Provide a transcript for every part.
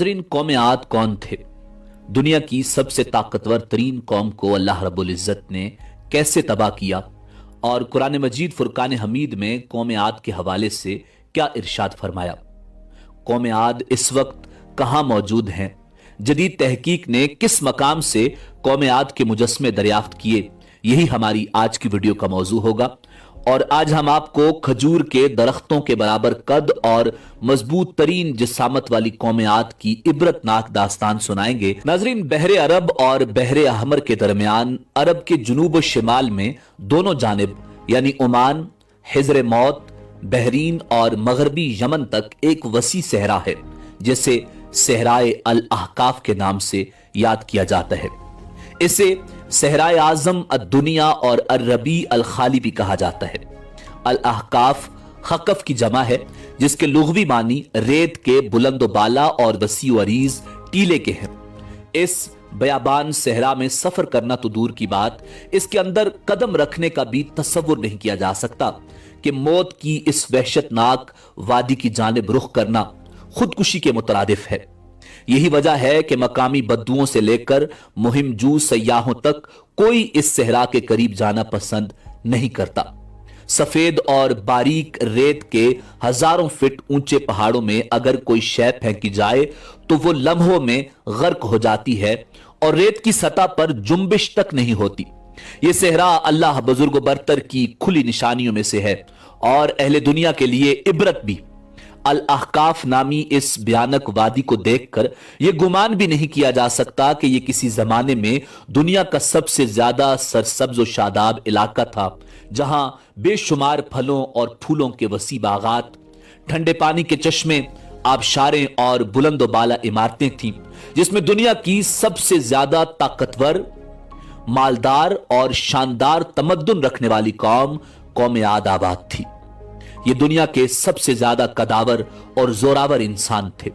नाज़रीन, कौम आद कौन थे? दुनिया की सबसे ताकतवर तरीन कौम को अल्लाह रब्बुल इज़्ज़त ने कैसे तबाह किया और कुरान मजीद फुरकान हमीद में कौम आद के हवाले से क्या इरशाद फरमाया? कौम आद इस वक्त कहां मौजूद हैं? जदीद तहकीक ने किस मकाम से कौम आद के मुजस्मे दरियाफ्त किए? यही हमारी आज की वीडियो का मौजू होगा। और आज हम आपको खजूर के दरख्तों के बराबर कद और मजबूत तरीन जिसामत वाली कौम आद की इबरतनाक दास्तान सुनाएंगे। नाज़रीन, बहरे अरब और बहरे अहमर के दरमियान अरब के जुनूब और शिमाल में दोनों जानिब यानी ओमान, हिजर मौत, बहरीन और मगरबी यमन तक एक वसी सहरा है जिसे सहराए अल अहकाफ के नाम से याद किया जाता है। इसे सहराए आजम दुनिया और अर्रबी अल खाली भी कहा जाता है। अल अहकाफ खकफ की जमा है जिसके लुग़वी मानी रेत के बुलंद बाला और वसी अरीज टीले के हैं। इस बयाबान सहरा में सफर करना तो दूर की बात, इसके अंदर कदम रखने का भी तसव्वुर नहीं किया जा सकता कि मौत की इस वहशतनाक वादी की जानिब रुख करना खुदकुशी के मुतरादिफ है। यही वजह है कि मकामी बद्दुओं से लेकर मुहिम जू सयाहों तक कोई इस सहरा के करीब जाना पसंद नहीं करता। सफेद और बारीक रेत के हजारों फीट ऊंचे पहाड़ों में अगर कोई शय फेंकी जाए तो वो लम्हों में गर्क हो जाती है और रेत की सतह पर जुम्बिश तक नहीं होती। ये सहरा अल्लाह बुजुर्ग बरतर की खुली निशानियों में से है और अहले दुनिया के लिए इबरत भी। अल अहकाफ नामी इस भयानक वादी को देखकर यह गुमान भी नहीं किया जा सकता कि यह किसी जमाने में दुनिया का सबसे ज्यादा सरसब्ज और शादाब इलाका था, जहां बेशुमार फलों और फूलों के वसी बागात, ठंडे पानी के चश्मे, आबशारें और बुलंद बाला इमारतें थीं, जिसमें दुनिया की सबसे ज्यादा ताकतवर, मालदार और शानदार तमद्दुन रखने वाली कौम आद आबाद थी। ये दुनिया के सबसे ज्यादा कदावर और जोरावर इंसान थे।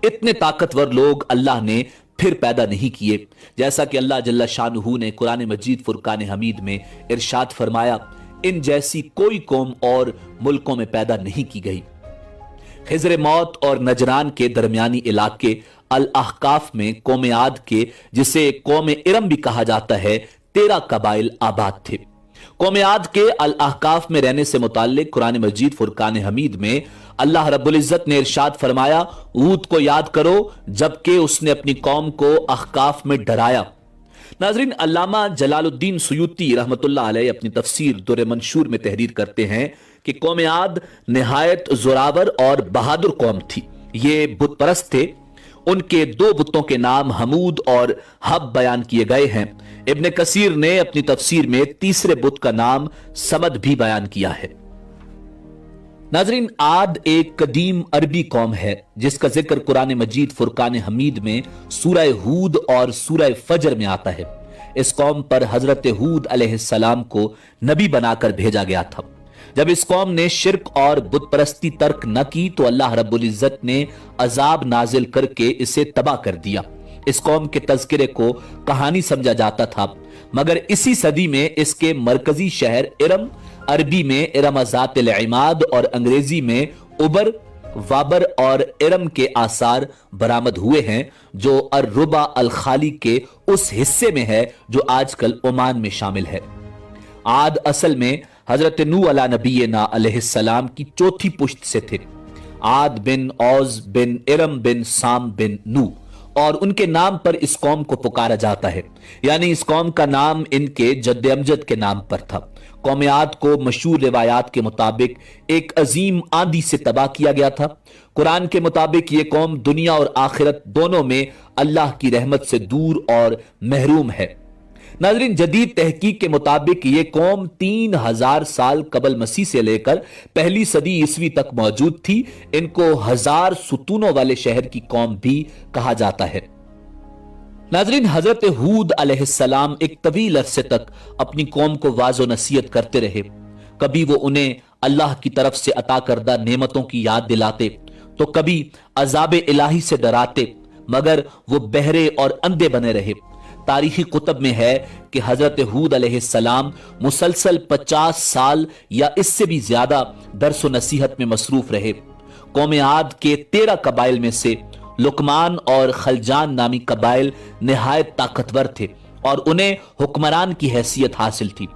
इतने ताकतवर लोग अल्लाह ने फिर पैदा नहीं किए, जैसा कि अल्लाह जल्ला शानुहु ने कुरान मजीद फुरकान हमीद में इरशाद फरमाया, इन जैसी कोई कौम और मुल्कों में पैदा नहीं की गई। हिजर मौत और नजरान के दरमियानी इलाके अल अहकाफ में कौम आद के, जिसे कौम इरम भी कहा जाता है, 13 कबाइल आबाद थे। कौम आद के अल अहकाफ में रहने से मुताल्लिक कुरान मजीद फुरकान हमीद में अल्लाह रब्बुल इज़्ज़त ने इरशाद फरमाया, ऊद को याद करो जबकि उसने अपनी कौम को अहकाफ में डराया। नाज़रीन, अल्लामा जलालुद्दीन सुयूती रहमतुल्लाह अलैह अपनी तफसीर दुर मंशूर में तहरीर करते हैं कि कौम आद निहायत जोरावर और बहादुर कौम थी। ये बुत परस्त थे। उनके 2 बुतों के नाम हमूद और हब बयान किए गए हैं। इब्ने कसीर ने अपनी तफसीर में तीसरे बुत का नाम समद भी बयान किया है। नाजरीन, आद एक कदीम अरबी कौम है जिसका जिक्र कुरान मजीद फुरकान हमीद में सूरह हूद और सूरह फजर में आता है। इस कौम पर हजरत हूद अलैहिस्सलाम को नबी बनाकर भेजा गया था। जब इस कौम ने शिरक और बुत परस्ती तर्क न की तो अल्लाह रब्बुल इज़्ज़त ने अजाब नाजिल करके इसे तबाह कर दिया। इस कौम के तज़किरे को कहानी समझा जाता था, मगर इसी सदी में इसके मरकजी शहर इरम, अरबी में इरम ज़ातिल इमाद और अंग्रेजी में उबर, वाबर और इरम के आसार बरामद हुए हैं, जो अर्रुबा अल खाली के उस हिस्से में है जो आजकल ओमान में शामिल है। आद असल में हजरत नूह अला नबीना अलैहिस्सलाम की चौथी पुश्त से थे। आद बिन औज बिन इरम बिन साम बिन नूह, और उनके नाम पर इस कौम को पुकारा जाता है, यानी इस कौम का नाम इनके जद्द अमजद के नाम पर था। कौम आद को मशहूर रिवायात के मुताबिक एक अजीम आंधी से तबाह किया गया था। कुरान के मुताबिक ये कौम दुनिया और आखिरत दोनों में अल्लाह की रहमत से दूर और महरूम है। नाज़रीन, जदीद तहकीक के मुताबिक ये कौम 3000 साल कबल मसीह से लेकर पहली सदी ईस्वी तक मौजूद थी। इनको 1000 सुतूनों वाले शहर की कौम भी कहा जाता है। नाज़रीन, हजरत हूद अलैहिस्सलाम एक तवील अरसे तक अपनी कौम को वाज़ो नसीहत करते रहे। कभी वो उन्हें अल्लाह की तरफ से अता करदा नेमतों की याद दिलाते तो कभी अजाब इलाही से डराते, मगर वो बहरे और अंधे बने रहे। तारीखी कुतब में है कि हजरत हूद अलैहिस्सलाम मुसलसल 50 साल या इससे भी ज्यादा दर्स व नसीहत में मसरूफ रहे। कौम आद के 13 कबाइल में से लुकमान और खलजान नामी कबाइल निहायत ताकतवर थे और उन्हें हुक्मरान की हैसियत हासिल थी।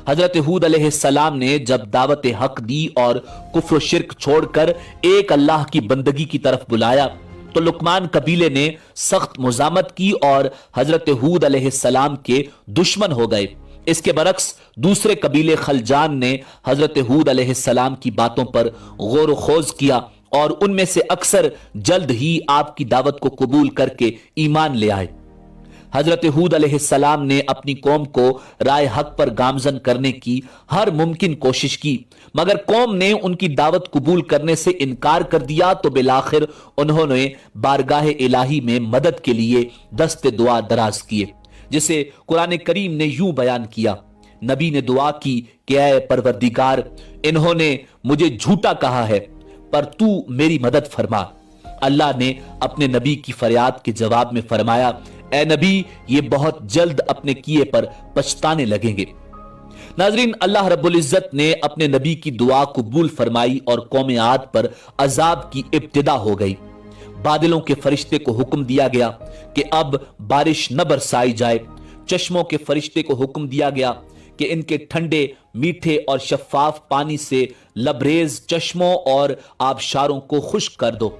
हजरत हूद अलैहिस्सलाम ने जब दावत हक दी और कुफ्र शिर्क छोड़कर एक अल्लाह की बंदगी की तरफ बुलाया तो लुकमान कबीले ने सख्त मुजामत की और हजरत हूद अलैहिस्सलाम के दुश्मन हो गए। इसके बरक्स दूसरे कबीले खलजान ने हजरत हूद अलैहिस्सलाम की बातों पर गौर खोज किया और उनमें से अक्सर जल्द ही आपकी दावत को कबूल करके ईमान ले आए। हजरत हूद अलैहिस्सलाम ने अपनी कौम को राय हक पर गामजन करने की हर मुमकिन कोशिश की, मगर कौम ने उनकी दावत कबूल करने से इनकार कर दिया तो बिलाखिर उन्होंने बारगाह इलाही में मदद के लिए दस्ते दुआ दराज किए, जिसे कुरान करीम ने यूं बयान किया। नबी ने दुआ की कि ऐ परवरदिगार, इन्होंने मुझे झूठा कहा है पर तू मेरी मदद फरमा। अल्लाह ने अपने नबी की फरियाद के जवाब में फरमाया, ऐ नबी, ये बहुत जल्द अपने किए पर पछताने लगेंगे। नाजरीन, अल्लाह रब्बुल इज्जत ने अपने नबी की दुआ कबूल फरमाई और कौम आद पर अजाब की इब्तिदा हो गई। बादलों के फरिश्ते को हुक्म दिया गया कि अब बारिश न बरसाई जाए। चश्मों के फरिश्ते को हुक्म दिया गया कि इनके ठंडे, मीठे और शफाफ पानी से लबरेज चश्मों और आबशारों को खुश्क कर दो।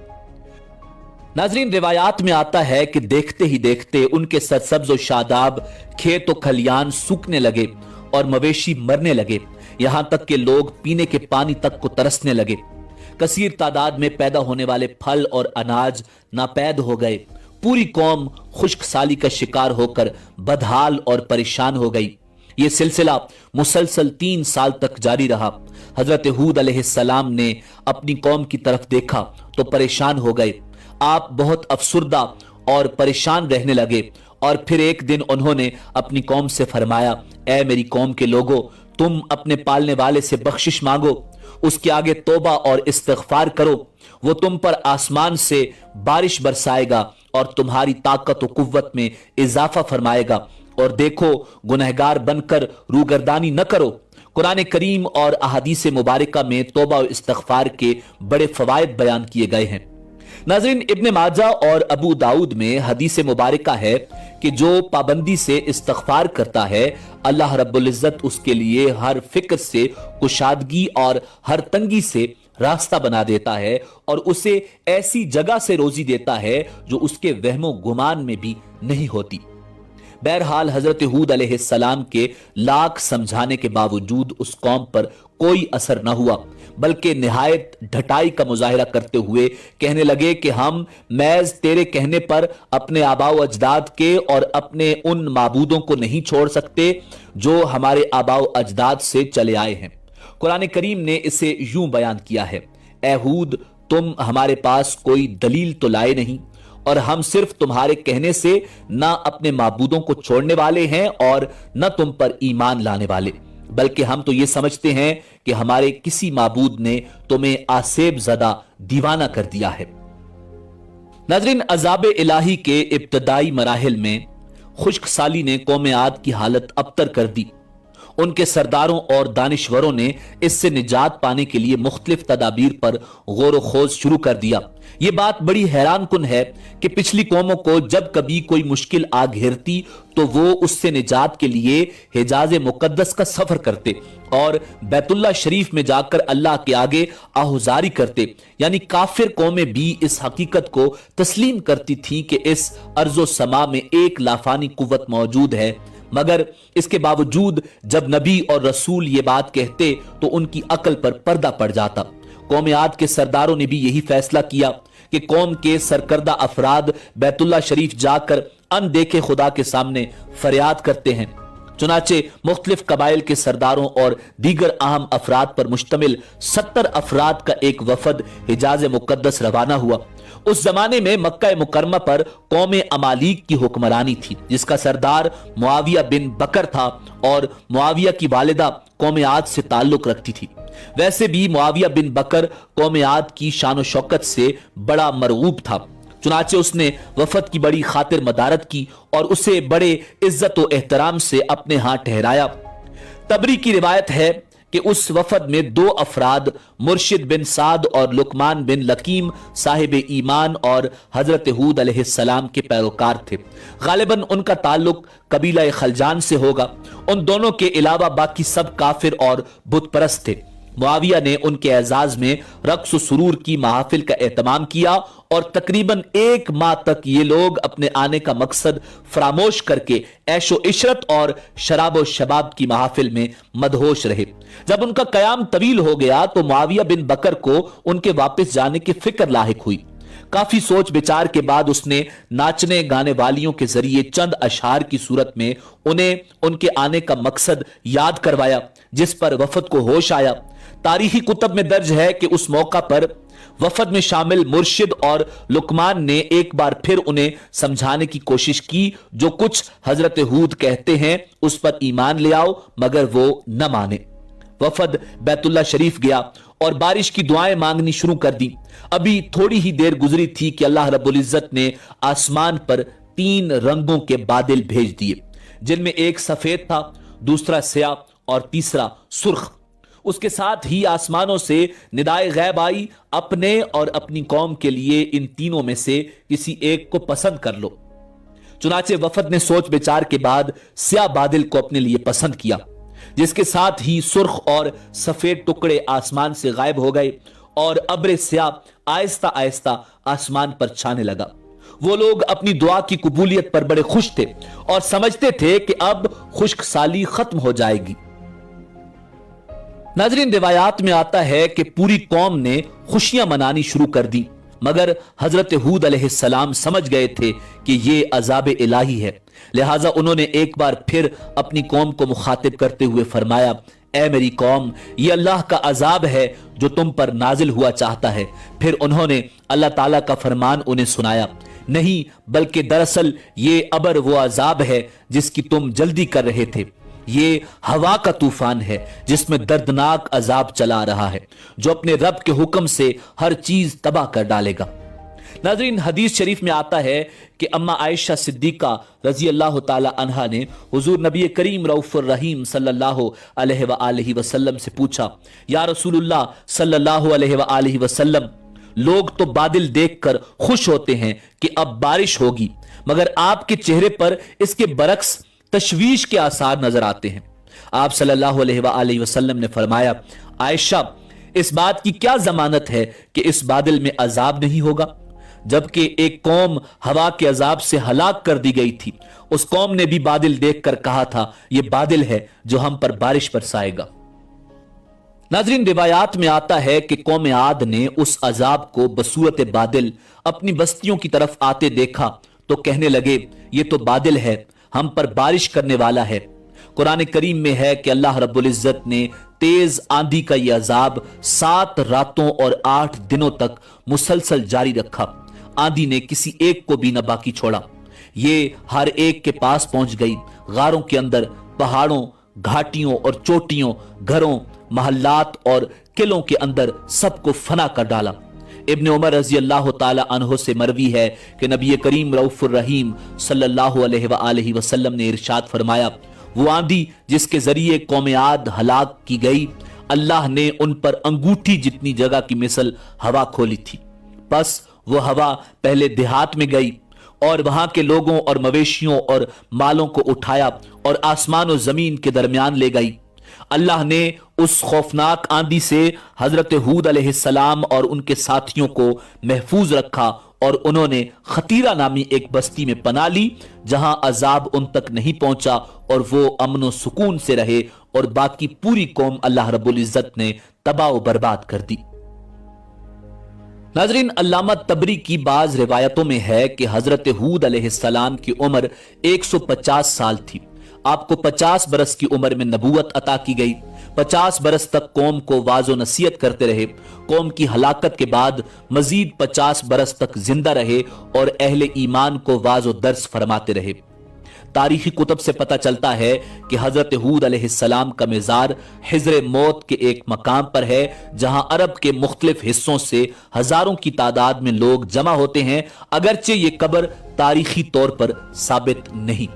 नाजरीन, रिवायात में आता है कि देखते ही देखते उनके सरसब्ज और शादाब खेत और खलियान सूखने लगे और मवेशी मरने लगे, यहां तक कि लोग पीने के पानी तक को तरसने लगे। कसीर तादाद में पैदा होने वाले फल और अनाज नापैद हो गए। पूरी कौम खुश्क साली का शिकार होकर बदहाल और परेशान हो गई। यह सिलसिला मुसलसल 3 साल तक जारी रहा। हजरत हूद अलैहिस्सलाम ने अपनी कौम की तरफ देखा तो परेशान हो गए। आप बहुत अफसुर्दा और परेशान रहने लगे और फिर एक दिन उन्होंने अपनी कौम से फरमाया, ऐ मेरी कौम के लोगों, तुम अपने पालने वाले से बख्शिश मांगो, उसके आगे तौबा और इस्तिग़फ़ार करो। वो तुम पर आसमान से बारिश बरसाएगा और तुम्हारी ताकत और कुव्वत में इजाफा फरमाएगा, और देखो गुनहगार बनकर रूगर्दानी न करो। कुरान करीम और अहादीस मुबारका में तौबा और इस्तिग़फ़ार के बड़े फवायद बयान किए गए हैं। नाज़रीन, इब्ने माजा और अबू दाऊद में हदीस मुबारका है कि जो पाबंदी से इस्तिग़फ़ार करता है, अल्लाह रब्बुल इज़्ज़त उसके लिए हर फिक्र से कुशादगी और हर तंगी से रास्ता बना देता है और उसे ऐसी जगह से रोजी देता है जो उसके वहमो गुमान में भी नहीं होती। बहरहाल हजरत हूद अलैहिस्सलाम के लाख समझाने के बावजूद उस कौम पर कोई असर न हुआ, बल्कि निहायत ढटाई का मुजाहिरा करते हुए कहने लगे कि हम मैज तेरे कहने पर अपने आबाओ अजदाद के और अपने उन माबूदों को नहीं छोड़ सकते जो हमारे आबाओ अजदाद से चले आए हैं। कुरान करीम ने इसे यूं बयान किया है, ए हूद, तुम हमारे पास कोई दलील तो लाए नहीं और हम सिर्फ तुम्हारे कहने से न अपने माबूदों को छोड़ने वाले हैं और न तुम पर ईमान लाने वाले, बल्कि हम तो ये समझते हैं कि हमारे किसी माबूद ने तुम्हें आसेब ज़दा दीवाना कर दिया है। नाज़रीन, अज़ाब इलाही के इब्तदाई मराहिल में खुश्क साली ने कौम आद की हालत अबतर कर दी। उनके सरदारों और दानिश्वरों ने इससे निजात पाने के लिए मुख्तलिफ तदाबीर पर गौर खोज शुरू कर दिया। यह बात बड़ी हैरान कुन है कि पिछली कौमों को जब कभी कोई मुश्किल आ घेरती तो वो उससे निजात के लिए हिजाज मुकद्दस का सफर करते और बैतुल्लाह शरीफ में जाकर अल्लाह के आगे आहुजारी करते। यानी काफिर कौमें भी इस हकीकत को तस्लीम करती थी कि इस अर्जो समा में एक लाफानी कुव्वत मौजूद है, मगर इसके बावजूद जब नबी और रसूल ये बात कहते तो उनकी अकल पर पर्दा पड़ जाता। कौम आद के सरदारों ने भी यही फैसला किया कि कौम के सरकर्दा अफराद बैतुल्लाह शरीफ जाकर अनदेखे खुदा के सामने फरियाद करते हैं। चुनाचे मुख्तलिफ कबाइल के सरदारों और दीगर अहम अफराद पर मुश्तमिल 70 अफराद का एक वफद हिजाज मुकद्दस रवाना हुआ। उस जमाने में मक्का मुकरमा पर कौम अमालीक की हुक्मरानी थी, जिसका सरदार मुआविया बिन बकर था और मुआविया की वालिदा कौम आद से ताल्लुक रखती थी। वैसे भी मुआविया बिन बकर कौम आद की शान और शौकत से बड़ा मरगूब था। चुनाचे उसने वफद की बड़ी खातिर मदारत की और उसे बड़े इज्जत और एहतराम से अपने हाथ ठहराया। तबरी की रिवायत है کہ उस वफद में 2 अफराद मुर्शिद बिन साद और लुकमान बिन लकीम साहिब ईमान और हजरत हूद अलैहिस्सलाम के पैरोकार थे। गालिबन उनका ताल्लुक कबीला खलजान से होगा। उन दोनों के अलावा बाकी सब काफिर और बुत परस्त थे। मुआविया ने उनके एजाज में रक्स सुरूर की महफिल का एहतमाम किया और तकरीबन 1 माह तक ये लोग अपने आने का मकसद फरामोश करके ऐशो इशरत और शराब और शबाब की महफिल में मदहोश रहे। जब उनका कयाम तवील हो गया तो मुआविया बिन बकर को उनके वापस जाने की फिक्र लाहिक हुई। काफी सोच विचार के बाद उसने नाचने गाने वालियों के जरिए चंद अशार की सूरत में उन्हें उनके आने का मकसद याद करवाया, जिस पर वफद को होश आया। तारीखी कुतब में दर्ज है कि उस मौका पर वफद में शामिल मुर्शिद और लुकमान ने एक बार फिर उन्हें समझाने की कोशिश की, जो कुछ हजरत हूद कहते हैं उस पर ईमान ले आओ, मगर वो न माने। वफद बैतुल्ला शरीफ गया और बारिश की दुआएं मांगनी शुरू कर दी। अभी थोड़ी ही देर गुजरी थी कि अल्लाह रब्बुल इज्जत ने आसमान पर 3 रंगों के बादल भेज दिए, जिनमें एक सफेद था, दूसरा स्याह और तीसरा सुर्ख। उसके साथ ही आसमानों से निदाए गैब आई, अपने और अपनी कौम के लिए इन तीनों में से किसी एक को पसंद कर लो। चुनाचे वफद ने सोच विचार के बाद स्याह बादल को अपने लिए पसंद किया, जिसके साथ ही सुर्ख और सफेद टुकड़े आसमान से गायब हो गए और अब्र स्याह आहिस्ता आहिस्ता आसमान पर छाने लगा। वो लोग अपनी दुआ की कबूलियत पर बड़े खुश थे और समझते थे कि अब खुश्क साली खत्म हो जाएगी। नाजरीन, रिवायात में आता है कि पूरी कौम ने खुशियां मनानी शुरू कर दी, मगर हजरत हूद अलैहिस्सलाम समझ गए थे कि ये अजाब इलाही है। लिहाजा उन्होंने एक बार फिर अपनी कौम को मुखातिब करते हुए फरमाया, ऐ मेरी कौम, ये अल्लाह का अजाब है जो तुम पर नाजिल हुआ चाहता है। फिर उन्होंने अल्लाह ताला का फरमान उन्हें सुनाया, नहीं बल्कि दरअसल ये अबर वो अजाब है जिसकी तुम जल्दी कर रहे थे। ये हवा का तूफान है जिसमें दर्दनाक अजाब चला रहा है, जो अपने रब के हुक्म से हर चीज तबाह कर डालेगा। नाज़रीन, हदीस शरीफ में आता है कि अम्मा आयशा सिद्दीका रजी अल्लाह ताला अन्हा ने हुजूर नबी करीम रऊफुर रहीम सल्लल्लाहु अलैहि वसल्लम से पूछा, या रसूलुल्लाह सल्लल्लाहु अलैहि वसल्लम, लोग तो बादल देखकर खुश होते हैं कि अब बारिश होगी, मगर आपके चेहरे पर इसके बरक्स तशवीश के आसार नजर आते हैं। आप सल्लल्लाहु अलैहि वसल्लम ने फरमाया, आयशा, इस बात की क्या जमानत है कि इस बादल में अजाब नहीं होगा, जबकि एक कौम हवा के अजाब से हलाक कर दी गई थी। उस कौम ने भी बादल देखकर कहा था, यह बादल है जो हम पर बारिश बरसाएगा। नाज़रीन, रिवायात में आता है कि कौम आद ने उस अजाब को बसूरत बादल अपनी बस्तियों की तरफ आते देखा तो कहने लगे, ये तो बादल है, हम पर बारिश करने वाला है। कुरान करीम में है कि अल्लाह रब्बुल इज्जत ने तेज आंधी का यह अजाब 7 रातों और 8 दिनों तक मुसलसल जारी रखा। आंधी ने किसी एक को भी न बाकी छोड़ा। ये हर एक के पास पहुंच गई। गारों के अंदर, पहाड़ों, घाटियों और चोटियों, घरों, महल्लात और किलों के अंदर सबको फना कर डाला। इब्न उमर रजी अल्लाह ताला अन्हो से मरवी है कि नबी करीम रऊफुर रहीम सल्लल्लाहु अलैहि वसल्लम ने इरशाद फरमाया, वो आंधी जिसके जरिए कौम आद हलाक की गई, अल्लाह ने उन पर अंगूठी जितनी जगह की मिसल हवा खोली थी। बस वो हवा पहले देहात में गई और वहां के लोगों और मवेशियों और मालों को उठाया और आसमान और जमीन के दरमियान ले गई। अल्लाह ने उस खौफनाक आंधी से हजरत हूद अलैहिस्सलाम और उनके साथियों को महफूज रखा और उन्होंने खतीरा नामी एक बस्ती में पनाह ली, जहां अजाब उन तक नहीं पहुंचा और वो अमन सुकून से रहे और बाकी पूरी कौम अल्लाह रब्बुल इज्जत ने तबाह व बर्बाद कर दी। नाज़रीन, अल्लामा तबरी की बाज रिवायतों में है कि हजरत हूद अलैहिस्सलाम की उम्र 150 साल थी। आपको 50 बरस की उम्र में नबूवत अता की गई। 50 बरस तक कौम को वाजो नसीहत करते रहे। कौम की हलाकत के बाद मजीद 50 बरस तक जिंदा रहे और अहले ईमान को वाजो दर्स फरमाते रहे। तारीखी कुतब से पता चलता है कि हजरत हूद अलैहिस्सलाम का मज़ार हिज्र मौत के एक मकाम पर है, जहां अरब के मुख्तलिफ हिस्सों से हजारों की तादाद में लोग जमा होते हैं, अगरचे ये कब्र तारीखी तौर पर साबित नहीं।